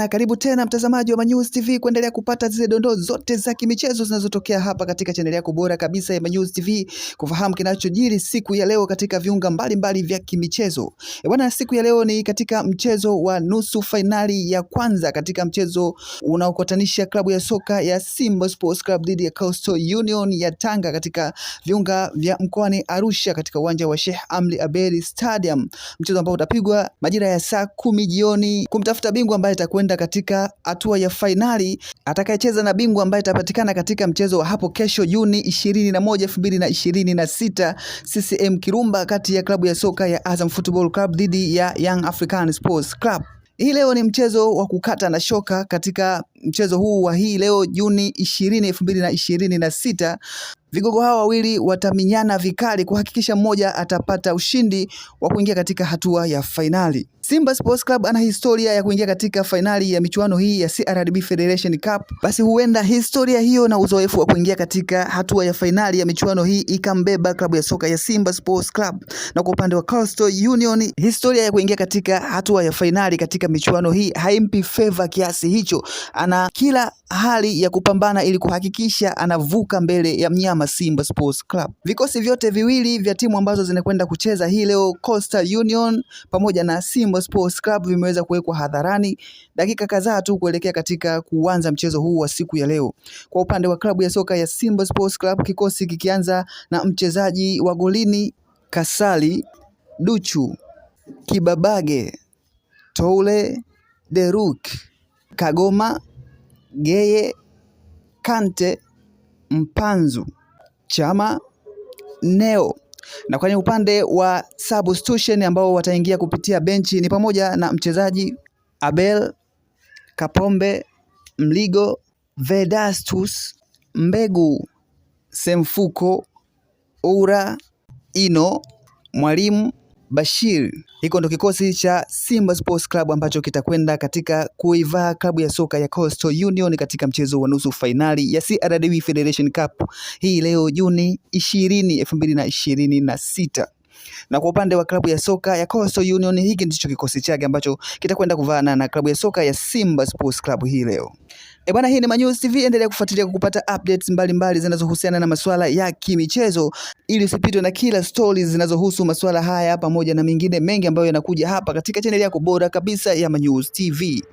Karibu tena mtazamaji wa Manyuzi TV kuendelea kupata zile dondoo zote za kimichezo zinazotokea hapa katika chaneli yako bora kabisa ya Manyuzi TV, kufahamu kinachojiri siku ya leo katika viunga mbalimbali vya kimichezo. Bwana, siku ya leo ni katika mchezo wa nusu fainali ya kwanza katika mchezo unaokutanisha klabu ya soka ya Simba Sports Club dhidi ya Coastal Union ya Tanga katika viunga vya mkoani Arusha katika uwanja wa Sheikh Amri Abeid Stadium, mchezo ambao utapigwa majira ya saa 10 jioni kumtafuta bingwa ambaye atakwenda katika hatua ya fainali, atakayecheza na bingwa ambaye atapatikana katika mchezo wa hapo kesho Juni 21, 2026 CCM Kirumba, kati ya klabu ya soka ya Azam Football Club dhidi ya Young African Sports Club. Hii leo ni mchezo wa kukata na shoka. Katika mchezo huu wa hii leo Juni 20, 2026, vigogo hawa wawili wataminyana vikali kuhakikisha mmoja atapata ushindi wa kuingia katika hatua ya fainali. Simba Sports Club ana historia ya kuingia katika fainali ya michuano hii ya CRDB Federation Cup. Basi huenda historia hiyo na uzoefu wa kuingia katika hatua ya fainali ya michuano hii ikambeba klabu ya soka ya Simba Sports Club. Na kwa upande wa Coastal Union, historia ya kuingia katika hatua ya fainali katika michuano hii haimpi favor kiasi hicho. Ana kila hali ya kupambana ili kuhakikisha anavuka mbele ya mnyama Simba Sports Club. Vikosi vyote viwili vya timu ambazo zinakwenda kucheza hii leo, Coastal Union pamoja na Simba Sports Club, vimeweza kuwekwa hadharani dakika kadhaa tu kuelekea katika kuanza mchezo huu wa siku ya leo. Kwa upande wa klabu ya soka ya Simba Sports Club, kikosi kikianza na mchezaji wa golini Kasali, Duchu, Kibabage, Toule, Deruk, Kagoma, Geye, Kante, Mpanzu, Chama, Neo. Na kwenye upande wa substitution ambao wataingia kupitia benchi ni pamoja na mchezaji Abel, Kapombe, Mligo, Vedastus, Mbegu, Semfuko, Ura, Ino, Mwalimu, Bashir. Hiko ndo kikosi cha Simba Sports Club ambacho kitakwenda katika kuivaa klabu ya soka ya Coastal Union katika mchezo wa nusu fainali ya CRDB Federation Cup hii leo Juni 20, 2026. Na kwa upande wa klabu ya soka ya Coastal Union, hiki ndicho kikosi chake ambacho kitakwenda kuvaana na klabu ya soka ya Simba Sports Club hii leo. Bwana, hii ni Manyuzi TV, endelea kufuatilia kupata updates mbalimbali zinazohusiana na masuala ya kimichezo ili usipitwe na kila stories zinazohusu masuala haya pamoja na mengine mengi ambayo yanakuja hapa katika chaneli yako bora kabisa ya Manyuzi TV.